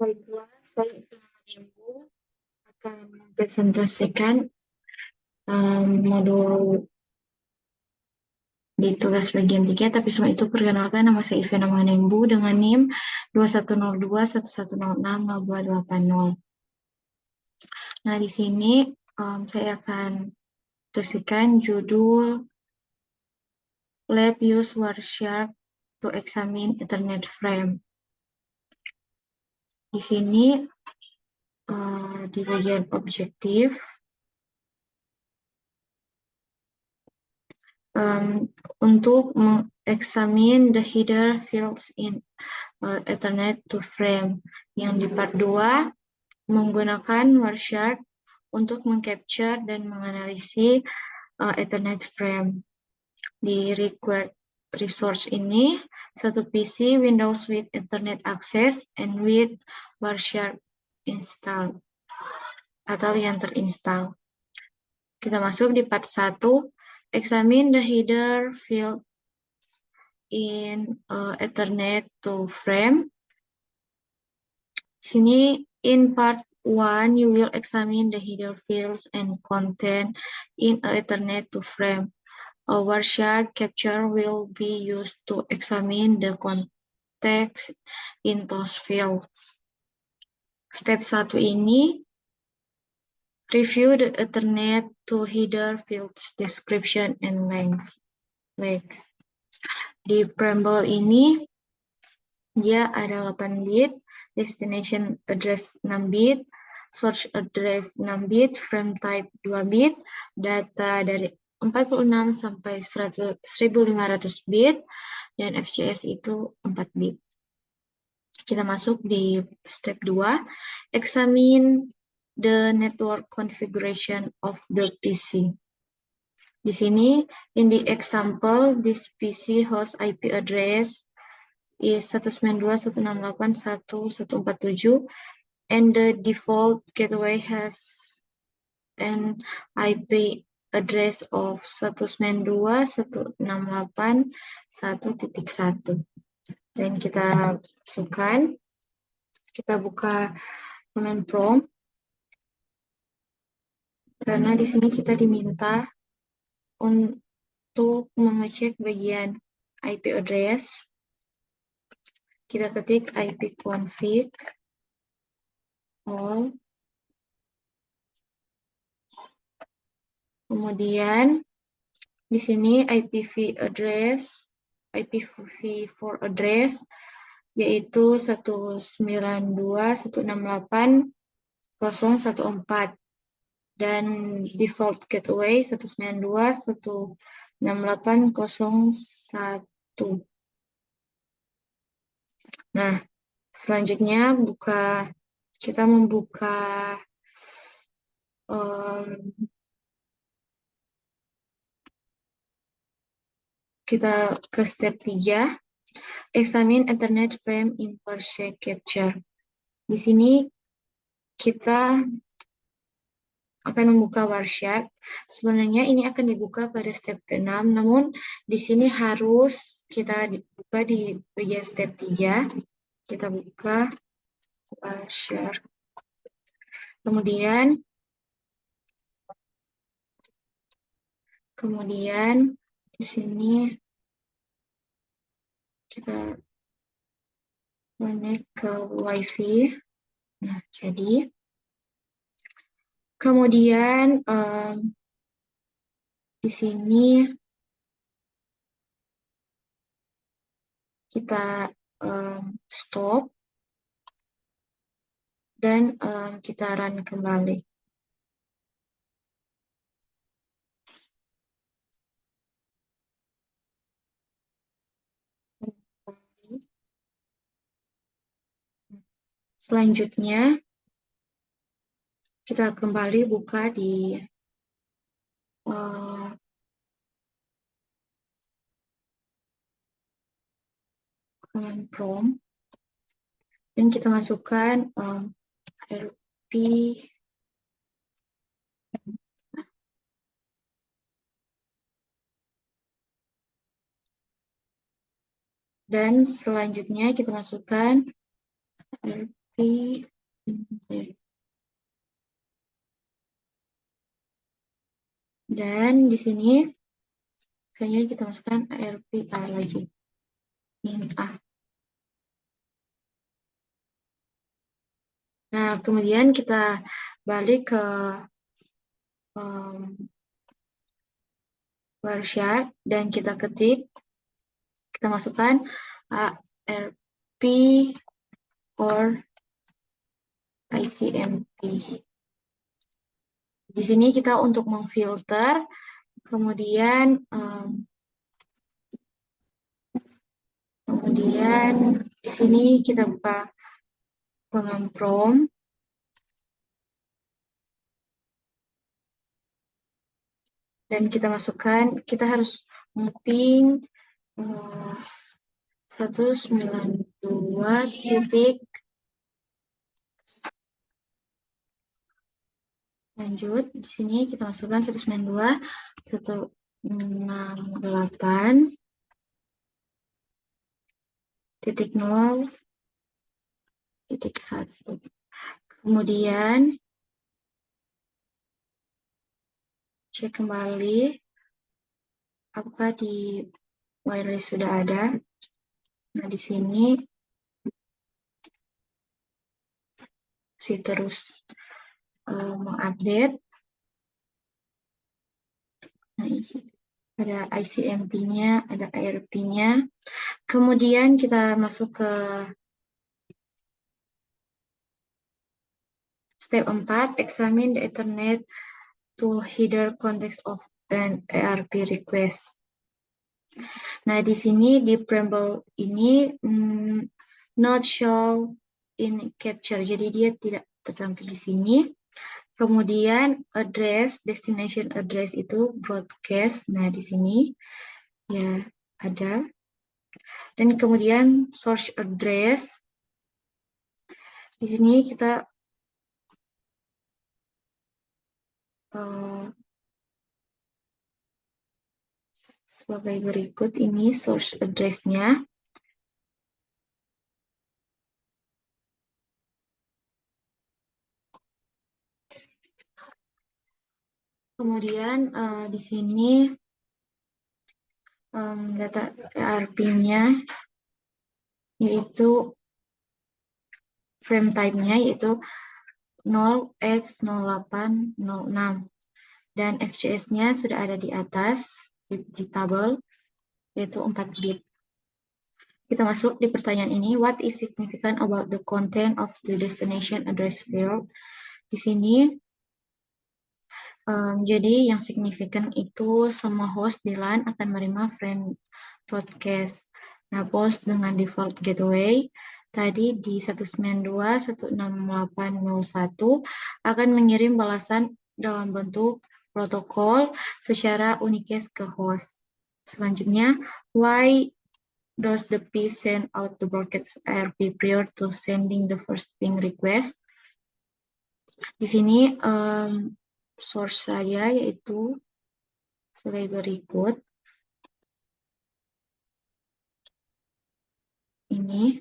Baiklah, saya Ibu akan mempresentasikan modul di tugas bagian 3, tapi sebelum itu perkenalkan nama saya Ivana Mahanembu dengan NIM 210211060280. Nah, di sini saya akan presentasikan judul Lab Use Wireshark to Examine Ethernet Frame. Di sini di bagian objektif untuk mengeksamin the header fields in Ethernet to frame. Yang di part 2 menggunakan Wireshark untuk mengcapture dan menganalisis Ethernet frame. Di required resource ini, satu PC Windows with Internet access and with Wireshark install atau yang terinstall. Kita masuk di part 1, examine the header field in Ethernet to frame. Sini in part 1 you will examine the header fields and content in Ethernet to frame. A Wireshark capture will be used to examine the context in those fields. Step 1 ini review the Ethernet to header fields description and length. Baik. Di preamble ini dia ada 8 bit, destination address 6 bit, source address 6 bit, frame type 2 bit, data dari 46 sampai 1500 bit, dan FCS itu 4 bit. Kita masuk di step 2, examine the network configuration of the PC. Di sini, in the example, this PC host IP address is 192.168.1.147 and the default gateway has an IP address of 192.168.1.1. Dan kita masukkan, kita buka command prompt karena di sini kita diminta untuk mengecek bagian IP address. Kita ketik ipconfig all. Kemudian di sini IPv4 address yaitu 192.168.0.1.4 dan default gateway 192.168.0.1. Nah, selanjutnya kita membuka kita ke step 3, examine Ethernet frame in Wireshark capture. Di sini kita akan membuka Wireshark. Sebenarnya ini akan dibuka pada step ke-6, namun di sini harus kita buka di bagian step 3. Kita buka Wireshark. Kemudian di sini kita connect ke WiFi. Nah, jadi kemudian di sini kita stop dan kita run kembali. Selanjutnya kita kembali buka di command prompt dan kita masukkan RP dan selanjutnya kita masukkan RP Dan di sini selanjutnya kita masukkan ARPA lagi. Min A. Nah, kemudian kita balik ke Wireshark dan kita ketik, kita masukkan ARP or ICMP. Di sini kita untuk memfilter, kemudian di sini kita buka command prompt. Dan kita masukkan, kita harus ping 192 titik lanjut. Di sini kita masukkan 192 168 titik 0 titik 1. Kemudian cek kembali apakah di wireless sudah ada. Nah, di sini masih terus mengupdate. Nah, ada ICMP-nya, ada ARP-nya. Kemudian kita masuk ke step 4, examine the Ethernet to header context of an ARP request. Nah, di sini di preamble ini not show in capture, jadi dia tidak tertampil di sini. Kemudian address, destination address itu broadcast. Nah, di sini ya ada. Dan kemudian source address. Di sini kita sebagai berikut, ini source address-nya. Kemudian di sini data ARP-nya yaitu frame type-nya yaitu 0x0806 dan FCS-nya sudah ada di atas di tabel yaitu 4 bit. Kita masuk di pertanyaan ini, what is significant about the content of the destination address field? Di sini jadi yang signifikan itu semua host di LAN akan menerima frame broadcast. Nah, host dengan default gateway tadi di 192.168.01 akan mengirim balasan dalam bentuk protokol secara unicast ke host. Selanjutnya, why does the P send out the broadcast ARP prior to sending the first ping request? Di sini source saya yaitu sebagai berikut. Ini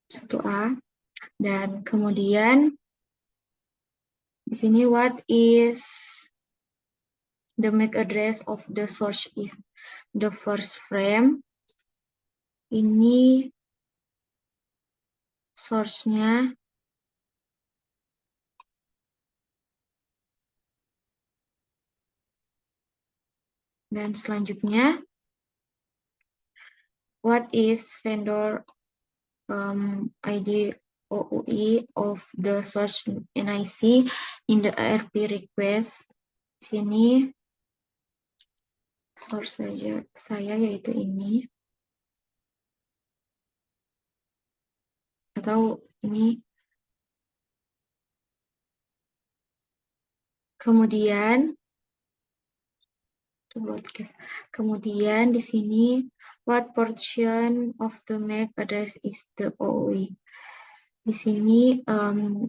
1A. Dan kemudian di sini what is the MAC address of the source is the first frame. Ini source-nya dan selanjutnya what is vendor ID OUI of the source NIC in the ARP request. Di sini source saya yaitu ini atau ini. Kemudian broadcast. Kemudian di sini what portion of the MAC address is the OUI. Di sini 3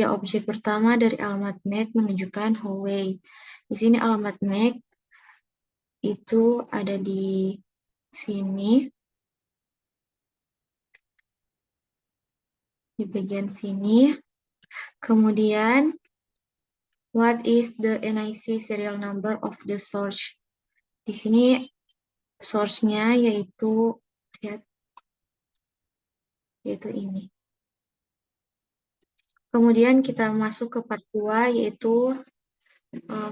objek pertama dari alamat MAC menunjukkan Huawei. Di sini alamat MAC itu ada di sini. di bagian sini. Kemudian, what is the NIC serial number of the source? Di sini source-nya yaitu ini. Kemudian kita masuk ke part 2 yaitu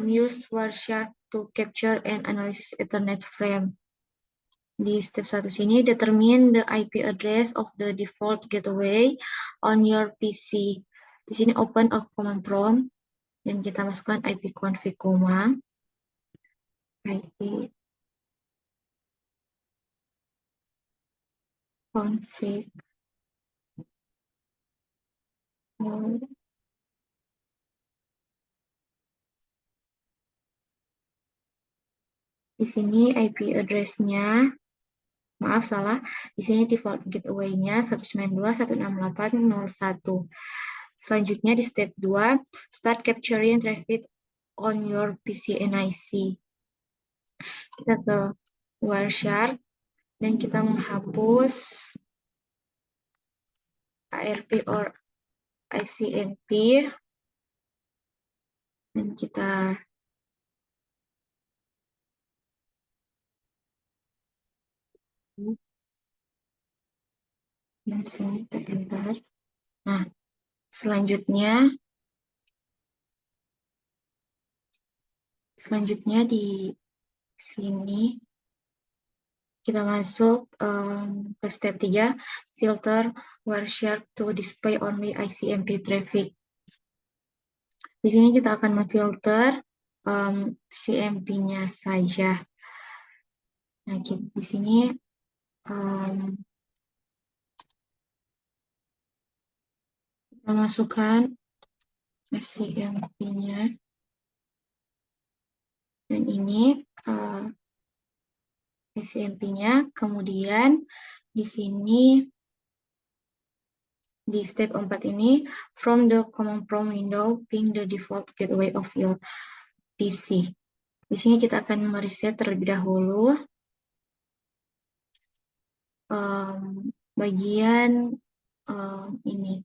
use Wireshark to capture and analysis Ethernet frame. Di step 1 sini, determine the IP address of the default gateway on your PC. Di sini open a command prompt dan kita masukkan ipconfig, ipconfig. Di sini IP address-nya, maaf salah, di sini default gateway-nya 192.168.0.1. Selanjutnya di step 2, start capturing traffic on your PC NIC. Kita ke Wireshark dan kita menghapus ARP or ICMP dan kita sini terlihat. Nah, selanjutnya di sini kita masuk ke step 3, filter Wireshark to display only ICMP traffic. Di sini kita akan memfilter CMP-nya saja. Nah, di sini kita masukkan CMP-nya. Dan ini CMP-nya. Kemudian di sini di step 4 ini, from the command prompt window, ping the default gateway of your PC. Di sini kita akan mereset terlebih dahulu bagian ini.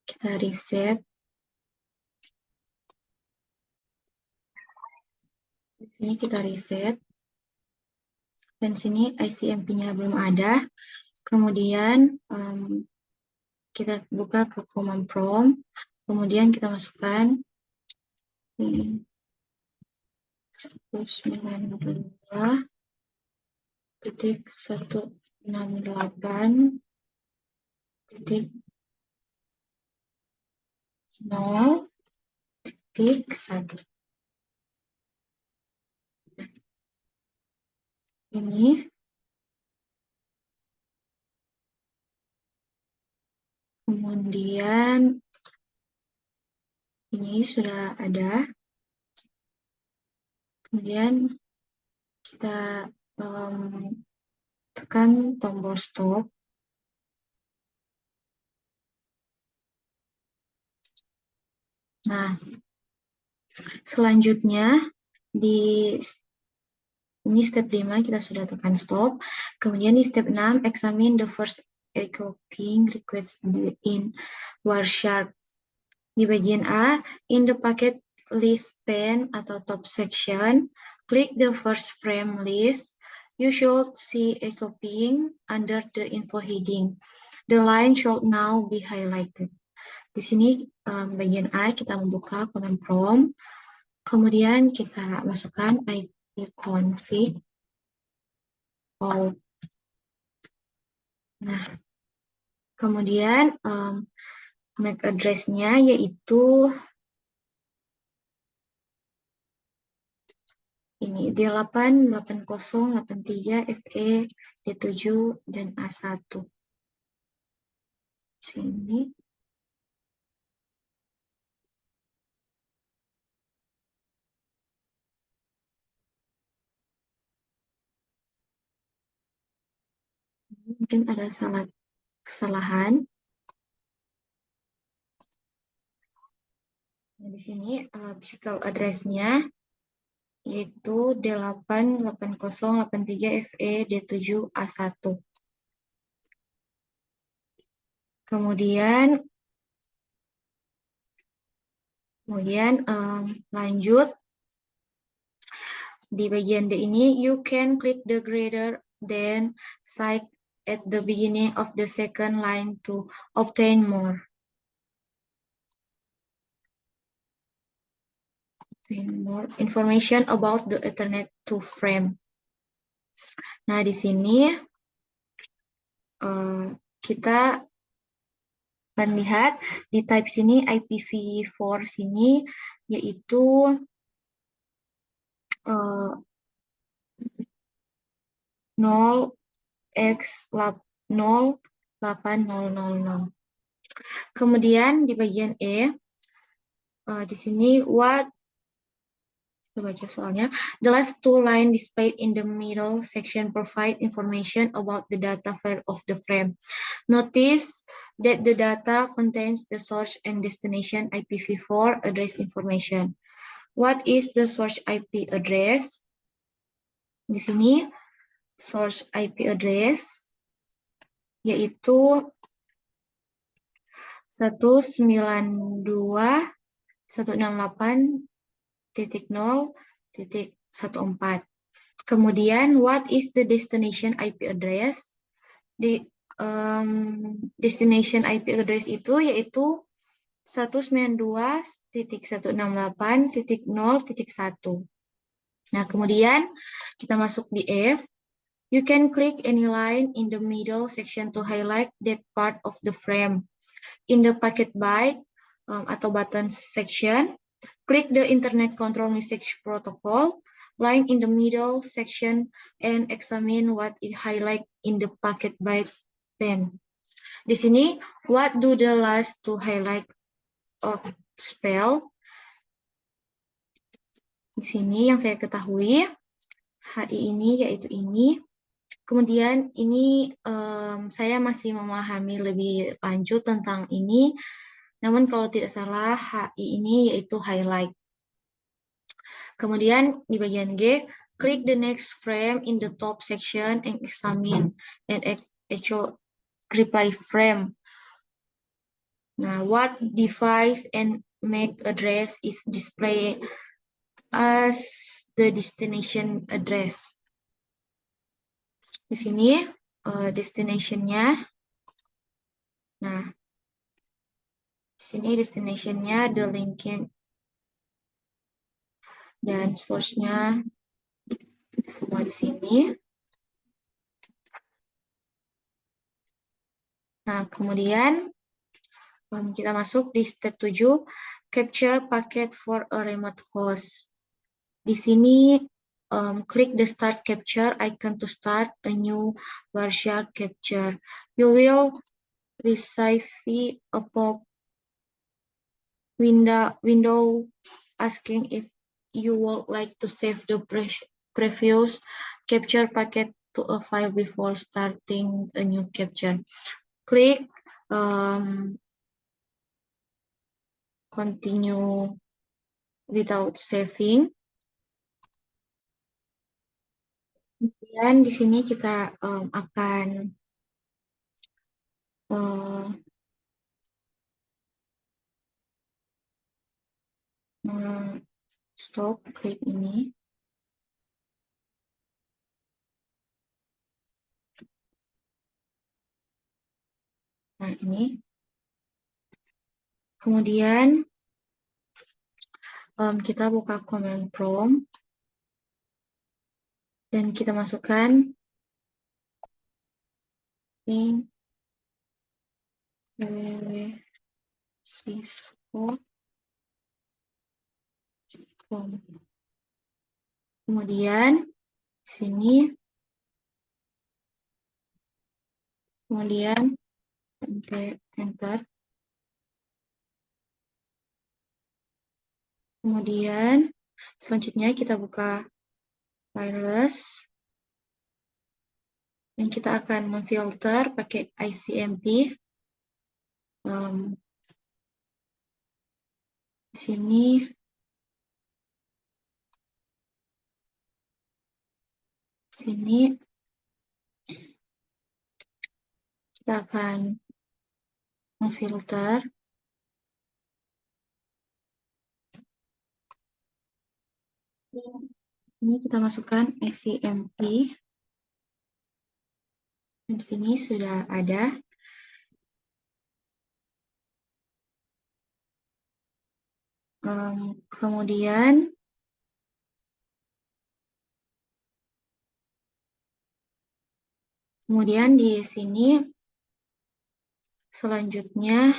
Kita reset. Ini kita reset. Dan sini ICMP-nya belum ada. Kemudian kita buka ke command prompt. Kemudian kita masukkan 192.168.0.1. Ini. Kemudian ini sudah ada. Kemudian kita tekan tombol stop. Nah, selanjutnya di ini step 5 kita sudah tekan stop. Kemudian di step 6, examine the first echo ping request in Wireshark. Di bagian A, in the packet list pane atau top section, click the first frame list. You should see echo ping under the info heading. The line should now be highlighted. Di sini bagian A kita membuka command prompt. Kemudian kita masukkan ipconfig all. Nah, kemudian MAC address-nya yaitu ini D88083 FE D7 dan A1. Sini. Mungkin ada kesalahan. Nah, di sini physical address-nya yaitu D88083 FE D7 A1. Kemudian lanjut di bagian D ini, you can click the greater than sign at the beginning of the second line to obtain more. More information about the Ethernet to frame. Nah, di sini kita akan lihat di type sini IPv4 sini yaitu 0x08000. Kemudian di bagian E, di sini kita baca soalnya. The last two lines displayed in the middle section provide information about the data file of the frame. Notice that the data contains the source and destination IPv4 address information. What is the source IP address? Di sini source IP address yaitu 192.168.0.14. Kemudian, what is the destination IP address? Di destination IP address itu yaitu 192.168.0.1. Nah, kemudian kita masuk di F. You can click any line in the middle section to highlight that part of the frame. In the packet byte atau button section, click the Internet Control Message Protocol line in the middle section and examine what it highlight in the packet byte pane. Di sini, what do the last to highlight spell? Di sini yang saya ketahui, HI ini yaitu ini. Kemudian ini saya masih memahami lebih lanjut tentang ini. Namun kalau tidak salah HI ini yaitu highlight. Kemudian di bagian G, click the next frame in the top section and examine and echo reply frame. Nah, what device and MAC address is displayed as the destination address? Di sini destination-nya. Nah, di sini destination-nya, the linking dan source-nya semua di sini. Nah, kemudian kita masuk di step 7, capture packet for a remote host. Di sini klik the start capture icon to start a new Wireshark capture. You will receive a pop window asking if you would like to save the previous capture packet to a file before starting a new capture. Click continue without saving. Kemudian di sini kita akan stop klik ini. Nah, ini. Kemudian kita buka command prompt dan kita masukkan ping www.cisco.com. Kemudian sini, kemudian enter. Kemudian selanjutnya kita buka wireless dan kita akan memfilter pakai ICMP. Sini kita akan memfilter. Ini kita masukkan SCMP. Di sini sudah ada. Kemudian di sini selanjutnya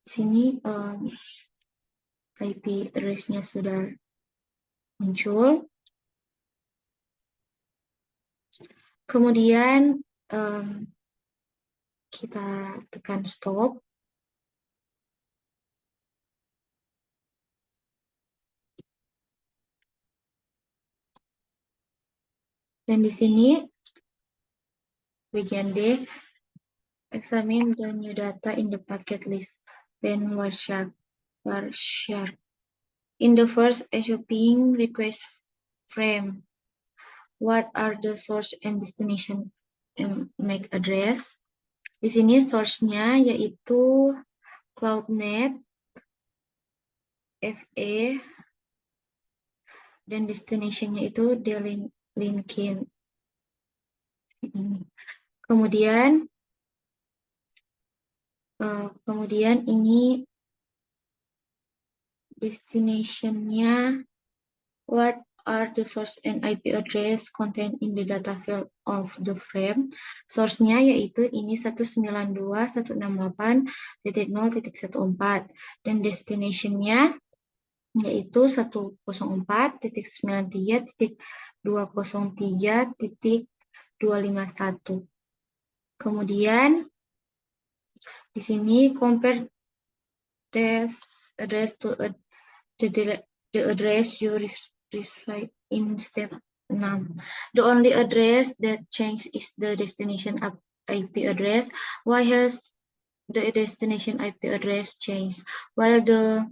sini IP address-nya sudah muncul. Kemudian kita tekan stop. Dan di sini bagian D, examine the new data in the packet list when Wireshark. In the first shopping request frame, what are the source and destination MAC address? Di sini source-nya yaitu CloudNet, FE, dan destination-nya itu D-Linkin. Kemudian ini destination-nya, what are the source and IP address contained in the data field of the frame. Source-nya yaitu ini 192.168.0.14 dan destination-nya yaitu 104.93.203.251. Kemudian di sini compare this address to the address you recite in step 6. The only address that changed is the destination IP address. Why has the destination IP address changed while the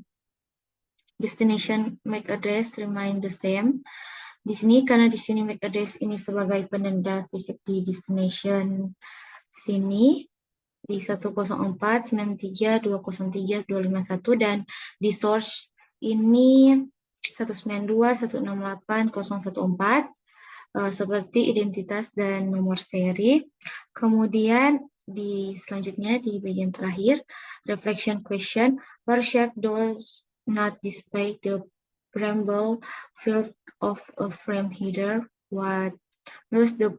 destination MAC address remain the same? Di sini karena di sini MAC address ini sebagai penanda fisik di destination sini di 104.93.203.251 dan di source ini 192.168.014 seperti identitas dan nomor seri. Kemudian selanjutnya di bagian terakhir, reflection question, Wireshark does not display the preamble field of a frame header. What does the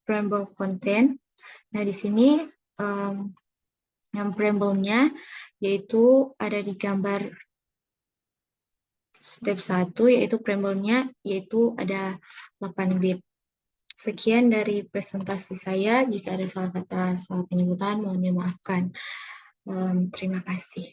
preamble contain? Nah, di sini yang preamble-nya yaitu ada di gambar step 1, yaitu preamble-nya yaitu ada 8 bit. Sekian dari presentasi saya. Jika ada salah kata, salah penyebutan, mohon dimaafkan. Terima kasih.